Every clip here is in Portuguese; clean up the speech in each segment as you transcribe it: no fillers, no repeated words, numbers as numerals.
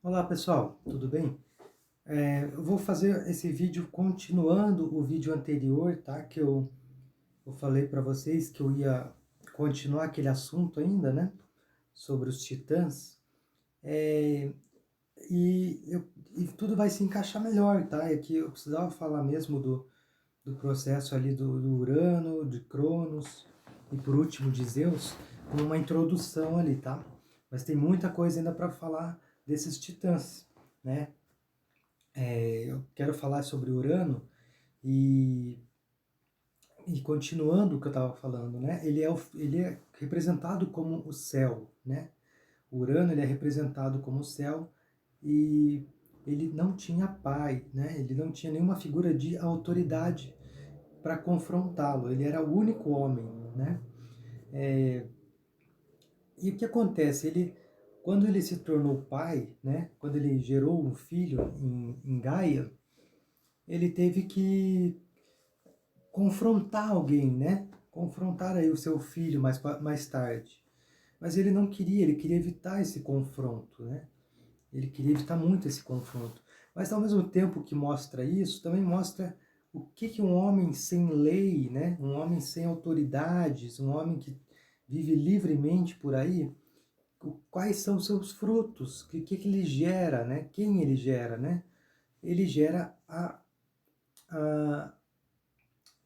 Olá pessoal, tudo bem? Eu vou fazer esse vídeo continuando o vídeo anterior, tá? Que eu falei para vocês que eu ia continuar aquele assunto ainda, né? Sobre os titãs. É, e tudo vai se encaixar melhor, tá? É que eu precisava falar mesmo do processo ali do Urano, de Cronos e por último de Zeus, como uma introdução ali, tá? Mas tem muita coisa ainda para falar desses titãs, né? Eu quero falar sobre Urano e, e continuando o que eu estava falando, né? Ele é representado como o céu, né? O Urano ele é representado como o céu e ele não tinha pai, né? Ele não tinha nenhuma figura de autoridade para confrontá-lo. Ele era o único homem, né? E o que acontece? Quando ele se tornou pai, né? Quando ele gerou um filho em Gaia, ele teve que confrontar alguém, né? Confrontar aí o seu filho mais tarde. Mas ele não queria, ele queria evitar esse confronto, né? Ele queria evitar muito esse confronto. Mas ao mesmo tempo que mostra isso, também mostra o que um homem sem lei, né? Um homem sem autoridades, um homem que vive livremente por aí, quais são os seus frutos, que ele gera, né? Quem ele gera, né? Ele gera a,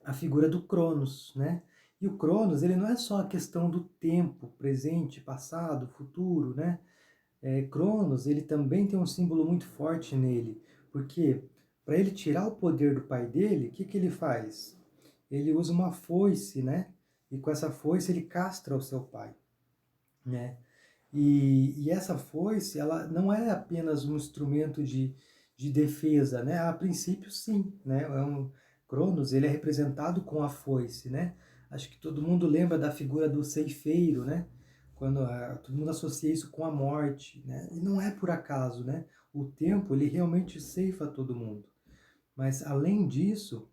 a figura do Cronos, né? E o Cronos, ele não é só a questão do tempo, presente, passado, futuro, né? Cronos, ele também tem um símbolo muito forte nele, porque para ele tirar o poder do pai dele, o que ele faz? Ele usa uma foice, né? E com essa foice ele castra o seu pai, né? E essa foice, ela não é apenas um instrumento de defesa, né? A princípio, sim, né? Cronos, ele é representado com a foice, né? Acho que todo mundo lembra da figura do ceifeiro, né? Quando todo mundo associa isso com a morte, né? E não é por acaso, né? O tempo, ele realmente ceifa todo mundo. Mas, além disso,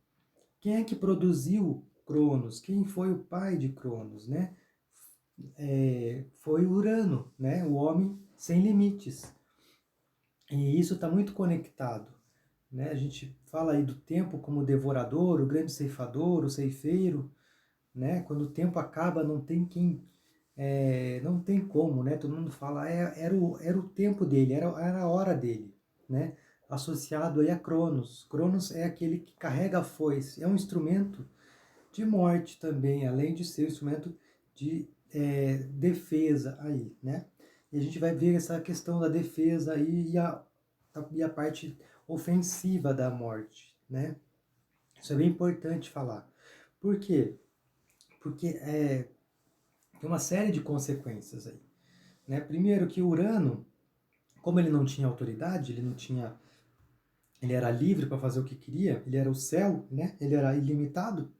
quem é que produziu Cronos? Quem foi o pai de Cronos, né? Foi Urano, né? O homem sem limites. E isso está muito conectado. Né? A gente fala aí do tempo como devorador, o grande ceifador, o ceifeiro. Né? Quando o tempo acaba, não tem quem. Não tem como, né? Todo mundo fala, era o tempo dele, era a hora dele. Né? Associado aí a Cronos. Cronos é aquele que carrega a foice, é um instrumento de morte também, além de ser um instrumento de defesa aí, né? E a gente vai ver essa questão da defesa aí e a parte ofensiva da morte, né? Isso é bem importante falar. Por quê? Porque tem uma série de consequências aí, né? Primeiro que Urano, como ele não tinha autoridade, ele era livre para fazer o que queria, ele era o céu, né? Ele era ilimitado.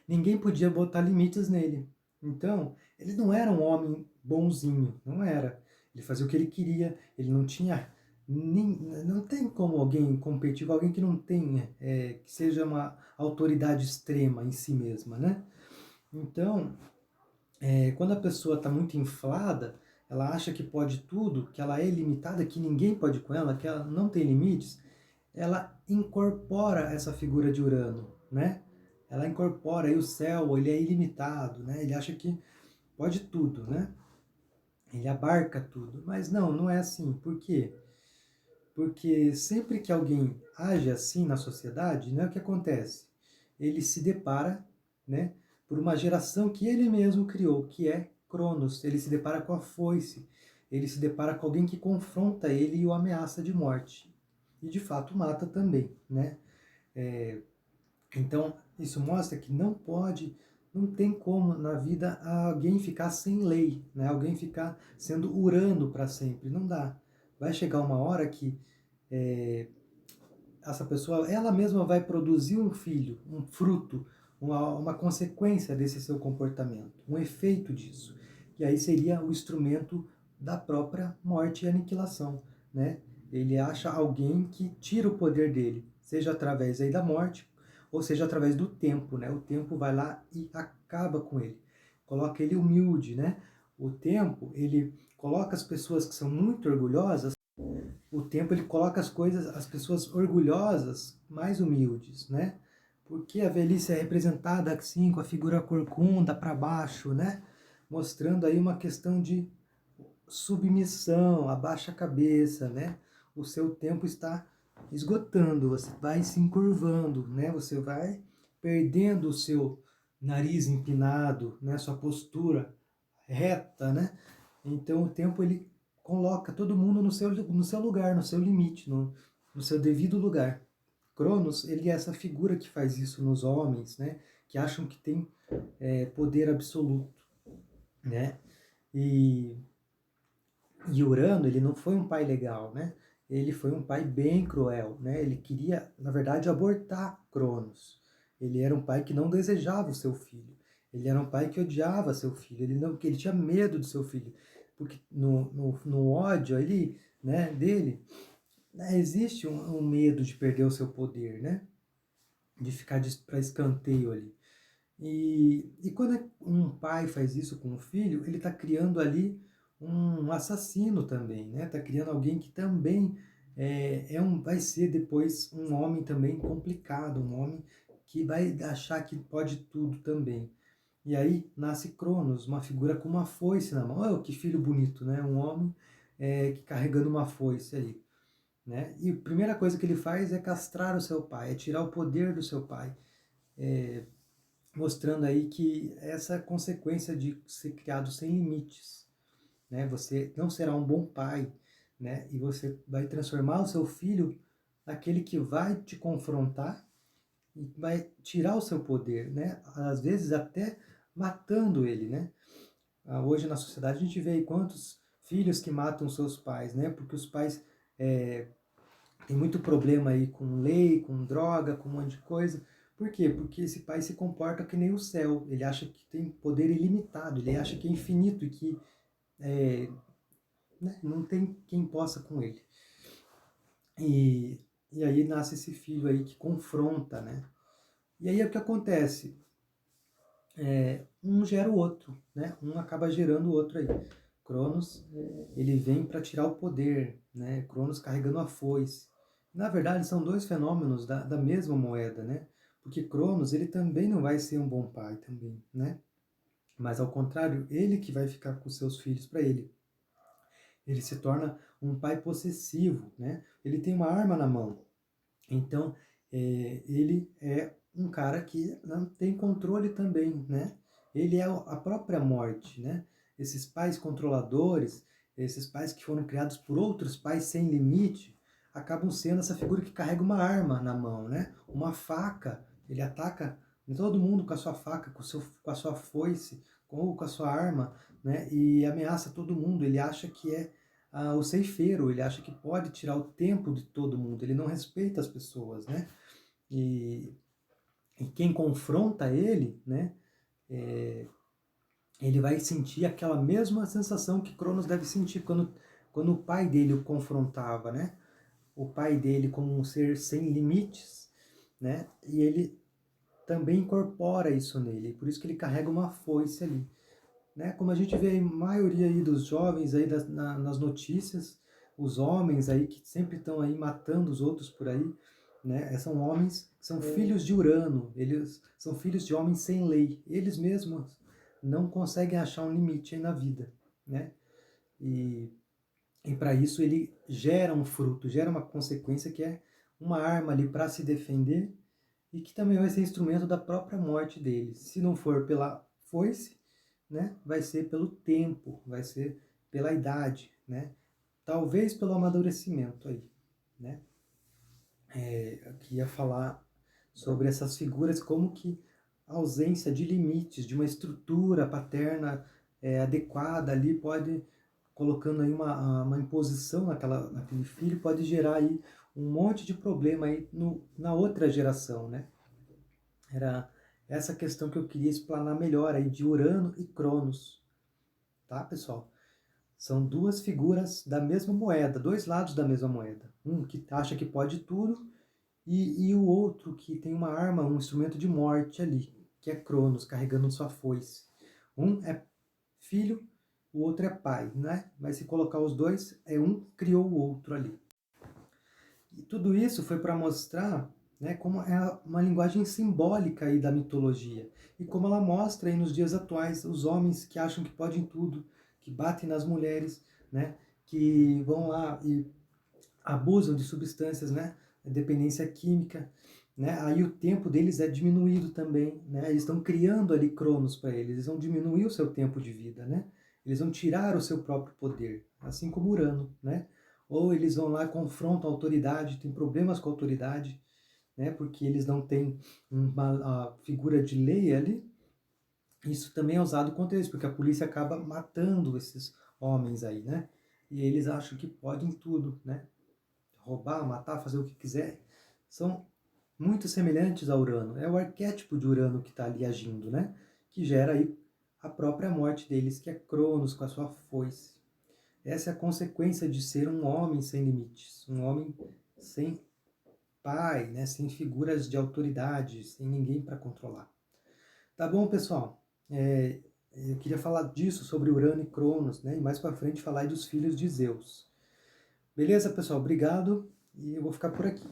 Ninguém podia botar limites nele. Então, ele não era um homem bonzinho, não era. Ele fazia o que ele queria, ele não tinha. Não tem como alguém competir com alguém que não tenha, que seja uma autoridade extrema em si mesma, né? Então, quando a pessoa está muito inflada, ela acha que pode tudo, que ela é limitada, que ninguém pode com ela, que ela não tem limites, ela incorpora essa figura de Urano, né? Ela incorpora aí o céu, ele é ilimitado, né? Ele acha que pode tudo, né? Ele abarca tudo. Mas não, não é assim. Por quê? Porque sempre que alguém age assim na sociedade, né, o que acontece? Ele se depara, né, por uma geração que ele mesmo criou, que é Cronos. Ele se depara com a foice. Ele se depara com alguém que confronta ele e o ameaça de morte. E de fato mata também, né? Então, isso mostra que não tem como na vida alguém ficar sem lei, né? Alguém ficar sendo Urano para sempre. Não dá. Vai chegar uma hora que essa pessoa, ela mesma vai produzir um filho, um fruto, uma consequência desse seu comportamento, um efeito disso. E aí seria o instrumento da própria morte e aniquilação, né? Ele acha alguém que tira o poder dele, seja através aí da morte, ou seja através do tempo, né? O tempo vai lá e acaba com ele, coloca ele humilde, né? O tempo, ele coloca as pessoas que são muito orgulhosas, o tempo ele coloca as pessoas orgulhosas mais humildes, né? Porque a velhice é representada assim com a figura corcunda para baixo, né? Mostrando aí uma questão de submissão, abaixa a cabeça, né? O seu tempo está esgotando, você vai se encurvando, né? Você vai perdendo o seu nariz empinado, né? Sua postura reta, né? Então o tempo ele coloca todo mundo no seu lugar, no seu limite, no seu devido lugar. Cronos, ele é essa figura que faz isso nos homens, né? Que acham que tem poder absoluto, né? E e Urano, ele não foi um pai legal, né? Ele foi um pai bem cruel, né? Ele queria, na verdade, abortar Cronos. Ele era um pai que não desejava o seu filho. Ele era um pai que odiava seu filho. Que ele tinha medo do seu filho, porque no ódio ali, né, dele, né, existe um medo de perder o seu poder, né? De ficar para escanteio ali. E quando um pai faz isso com o filho, ele está criando ali um assassino também, né? Está criando alguém que também vai ser depois um homem também complicado, um homem que vai achar que pode tudo também. E aí nasce Cronos, uma figura com uma foice na mão. Oh, que filho bonito, né? Um homem que carregando uma foice ali. Né? E a primeira coisa que ele faz é castrar o seu pai, é tirar o poder do seu pai. Mostrando aí que essa é a consequência de ser criado sem limites, né? Você não será um bom pai, né? E você vai transformar o seu filho naquele que vai te confrontar e vai tirar o seu poder, né? Às vezes até matando ele, né? Hoje na sociedade a gente vê aí quantos filhos que matam seus pais, né? Porque os pais tem muito problema aí com lei, com droga, com um monte de coisa. Por quê? Porque esse pai se comporta que nem o céu. Ele acha que tem poder ilimitado, ele acha que é infinito e que né, não tem quem possa com ele. E aí nasce esse filho aí que confronta, né? E aí o que acontece? Um gera o outro, né? Um acaba gerando o outro aí. Cronos, ele vem para tirar o poder, né? Cronos carregando a foice. Na verdade, são dois fenômenos da mesma moeda, né? Porque Cronos, ele também não vai ser um bom pai também, né? Mas ao contrário, ele que vai ficar com seus filhos para ele. Ele se torna um pai possessivo, né? Ele tem uma arma na mão. Então, ele é um cara que não tem controle também, né? Ele é a própria morte, né? Esses pais controladores, esses pais que foram criados por outros pais sem limite, acabam sendo essa figura que carrega uma arma na mão, né? Uma faca. Ele ataca todo mundo com a sua faca, com a sua foice, ou com a sua arma, né? E ameaça todo mundo. Ele acha que é o ceifeiro, ele acha que pode tirar o tempo de todo mundo, ele não respeita as pessoas, né? E, e quem confronta ele, né? Ele vai sentir aquela mesma sensação que Cronos deve sentir quando o pai dele o confrontava, né? O pai dele como um ser sem limites, né? E ele também incorpora isso nele, por isso que ele carrega uma foice ali. Né? Como a gente vê a maioria aí dos jovens aí nas notícias, os homens aí que sempre estão aí matando os outros por aí, né? São homens que são filhos de Urano, eles são filhos de homens sem lei, eles mesmos não conseguem achar um limite aí na vida, né? E, e para isso ele gera um fruto, gera uma consequência que é uma arma ali para se defender e que também vai ser instrumento da própria morte dele. Se não for pela foice, né, vai ser pelo tempo, vai ser pela idade, né? Talvez pelo amadurecimento aí, né? Eu queria falar sobre essas figuras, como que a ausência de limites, de uma estrutura paterna adequada ali pode, colocando aí uma imposição naquele filho, pode gerar aí um monte de problema aí na outra geração, né? Era essa questão que eu queria explanar melhor aí de Urano e Cronos, tá, pessoal? São duas figuras da mesma moeda, dois lados da mesma moeda. Um que acha que pode tudo e o outro que tem uma arma, um instrumento de morte ali, que é Cronos, carregando sua foice. Um é filho, o outro é pai, né? Mas se colocar os dois, um criou o outro ali. E tudo isso foi para mostrar, né, como é uma linguagem simbólica aí da mitologia e como ela mostra aí nos dias atuais os homens que acham que podem tudo, que batem nas mulheres, né, que vão lá e abusam de substâncias, né, dependência química, né, aí o tempo deles é diminuído também, né, eles estão criando ali cronos para eles, eles vão diminuir o seu tempo de vida, né, eles vão tirar o seu próprio poder, assim como Urano, né, ou eles vão lá, confrontam a autoridade, tem problemas com a autoridade, né, porque eles não têm uma figura de lei ali. Isso também é usado contra eles, porque a polícia acaba matando esses homens aí, né, e eles acham que podem tudo, né, roubar, matar, fazer o que quiser. São muito semelhantes a Urano. É o arquétipo de Urano que está ali agindo, né, que gera aí a própria morte deles, que é Cronos com a sua foice. Essa é a consequência de ser um homem sem limites, um homem sem pai, né, sem figuras de autoridade, sem ninguém para controlar. Tá bom, pessoal? Eu queria falar disso, sobre Urano e Cronos, né, e mais para frente falar dos filhos de Zeus. Beleza, pessoal? Obrigado e eu vou ficar por aqui.